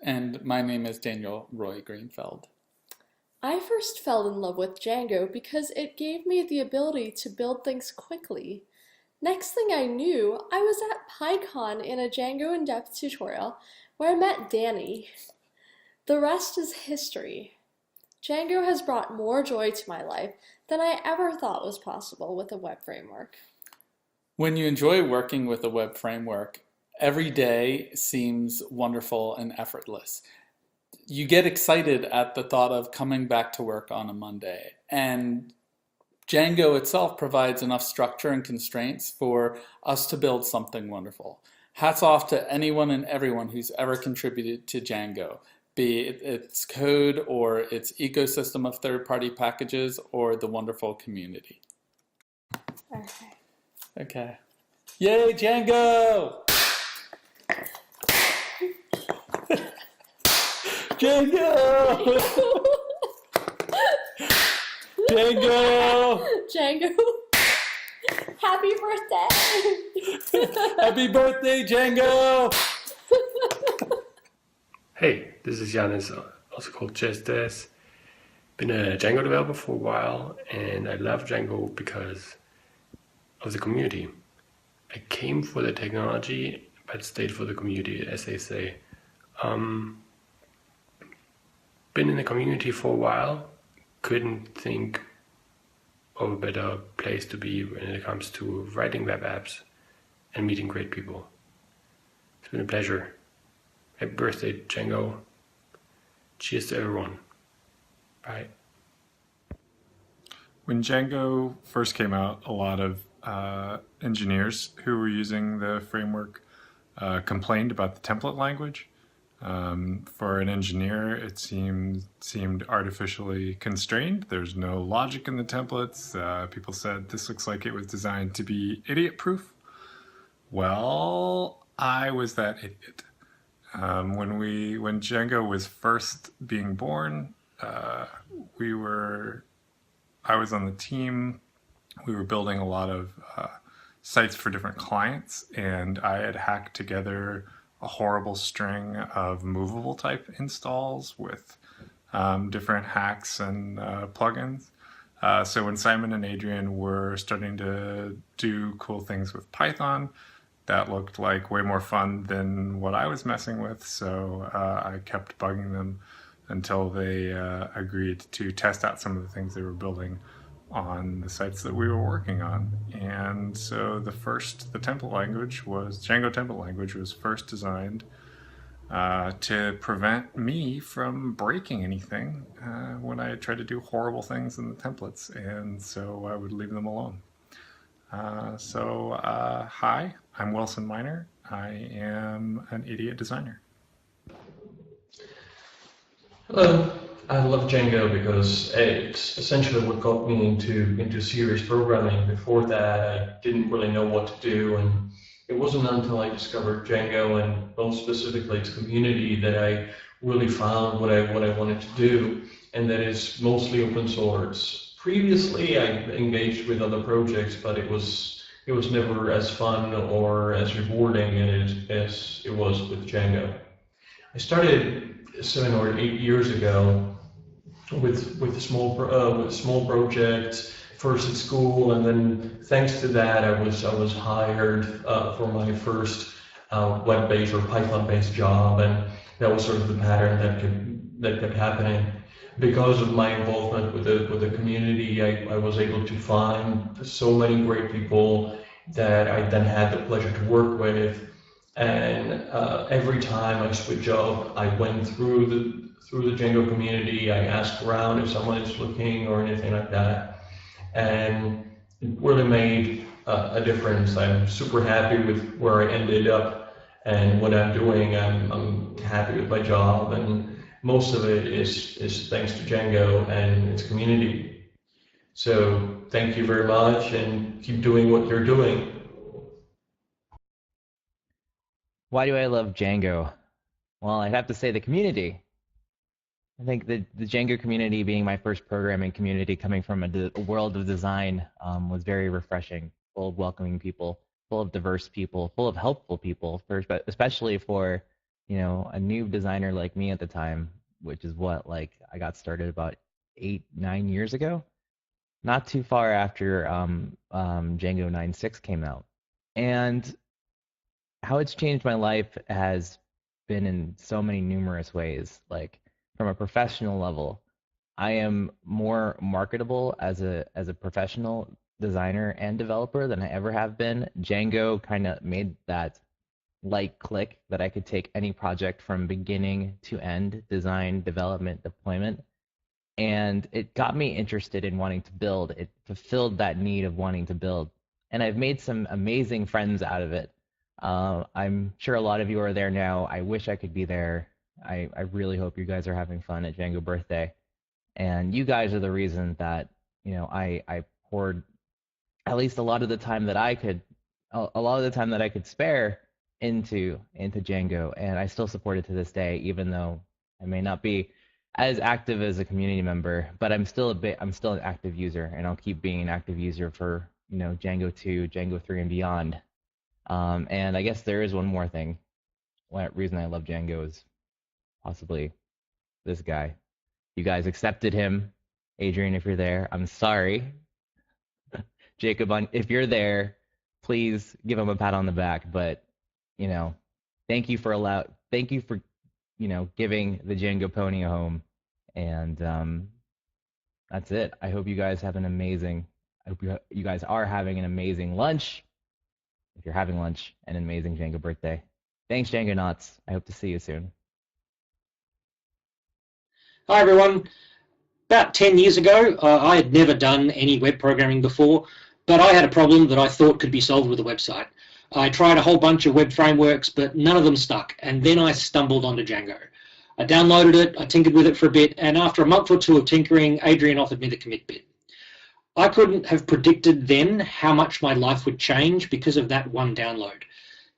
And my name is Daniel Roy Greenfeld. I first fell in love with Django because it gave me the ability to build things quickly. Next thing I knew, I was at PyCon in a Django in-depth tutorial where I met Danny. The rest is history. Django has brought more joy to my life than I ever thought was possible with a web framework. When you enjoy working with a web framework, every day seems wonderful and effortless. You get excited at the thought of coming back to work on a Monday. And Django itself provides enough structure and constraints for us to build something wonderful. Hats off to anyone and everyone who's ever contributed to Django, be it its code or its ecosystem of third-party packages or the wonderful community. Okay. Okay. Yay, Django! Django! Django! Django, happy birthday! Happy birthday, Django! Hey, this is Janis, also called JustDes. Been a Django developer for a while, and I love Django because of the community. I came for the technology, but stayed for the community, as they say. Been in the community for a while, couldn't think of a better place to be when it comes to writing web apps and meeting great people. It's been a pleasure. Happy birthday, Django. Cheers to everyone. Bye. When Django first came out, a lot of engineers who were using the framework complained about the template language. For an engineer, it seemed artificially constrained. There's no logic in the templates. People said this looks like it was designed to be idiot-proof. Well, I was that idiot. When Django was first being born, I was on the team. We were building a lot of sites for different clients, and I had hacked together a horrible string of movable type installs with different hacks and plugins. So when Simon and Adrian were starting to do cool things with Python, that looked like way more fun than what I was messing with. So I kept bugging them until they agreed to test out some of the things they were building on the sites that we were working on. And so the template language Django template language was first designed to prevent me from breaking anything when I tried to do horrible things in the templates, and so I would leave them alone. Hi, I'm Wilson Miner. I am an idiot designer. Hello. I love Django because it's essentially what got me into serious programming. Before that, I didn't really know what to do, and it wasn't until I discovered Django and most specifically its community that I really found what I wanted to do, and that is mostly open source. Previously, I engaged with other projects, but it was never as fun or as rewarding as it was with Django. I started 7 or 8 years ago with small projects, first at school, and then thanks to that I was hired for my first web-based or Python-based job, and that was sort of the pattern that kept happening. Because of my involvement with the community, I was able to find so many great people that I then had the pleasure to work with, and every time I switch job, I went through the Django community. I asked around if someone is looking or anything like that, and it really made a difference. I'm super happy with where I ended up and what I'm doing. I'm happy with my job, and most of it is thanks to Django and its community. So thank you very much, and keep doing what you're doing. Why do I love Django? Well, I'd have to say the community. I think the Django community, being my first programming community coming from a world of design, was very refreshing, full of welcoming people, full of diverse people, full of helpful people, especially for a new designer like me at the time, which is what, like, I got started about 8, 9 years ago, not too far after Django 9.6 came out. And how it's changed my life has been in so many numerous ways. Like, from a professional level, I am more marketable as a professional designer and developer than I ever have been. Django kind of made that light click that I could take any project from beginning to end, design, development, deployment, and it got me interested in wanting to build. It fulfilled that need of wanting to build, and I've made some amazing friends out of it. I'm sure a lot of you are there now. I wish I could be there. I really hope you guys are having fun at Django birthday, and you guys are the reason that I poured at least a lot of the time that I could, a lot of the time that I could spare into Django, and I still support it to this day, even though I may not be as active as a community member, but I'm still an active user, and I'll keep being an active user for Django 2, Django 3, and beyond. And I guess there is one more thing. One reason I love Django is possibly this guy. You guys accepted him. Adrian, if you're there, I'm sorry. Jacob, if you're there, please give him a pat on the back. But thank you for giving the Django pony a home. And that's it. I hope you guys have an amazing. I hope you guys are having an amazing lunch. If you're having lunch, and an amazing Django birthday. Thanks, Django Knots. I hope to see you soon. Hi, everyone. About 10 years ago, I had never done any web programming before, but I had a problem that I thought could be solved with a website. I tried a whole bunch of web frameworks, but none of them stuck, and then I stumbled onto Django. I downloaded it, I tinkered with it for a bit, and after a month or two of tinkering, Adrian offered me the commit bit. I couldn't have predicted then how much my life would change because of that one download.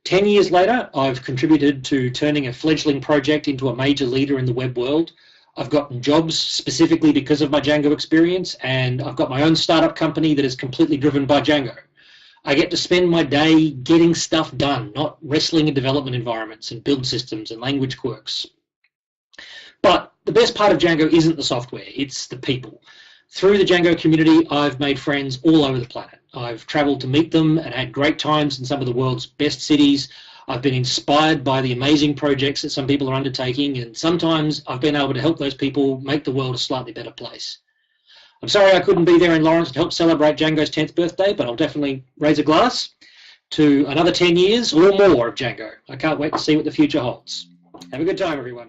10 years later, I've contributed to turning a fledgling project into a major leader in the web world. I've gotten jobs specifically because of my Django experience, and I've got my own startup company that is completely driven by Django. I get to spend my day getting stuff done, not wrestling in development environments and build systems and language quirks. But the best part of Django isn't the software, it's the people. Through the Django community, I've made friends all over the planet. I've traveled to meet them and had great times in some of the world's best cities. I've been inspired by the amazing projects that some people are undertaking, and sometimes I've been able to help those people make the world a slightly better place. I'm sorry I couldn't be there in Lawrence to help celebrate Django's 10th birthday, but I'll definitely raise a glass to another 10 years or more of Django. I can't wait to see what the future holds. Have a good time, everyone.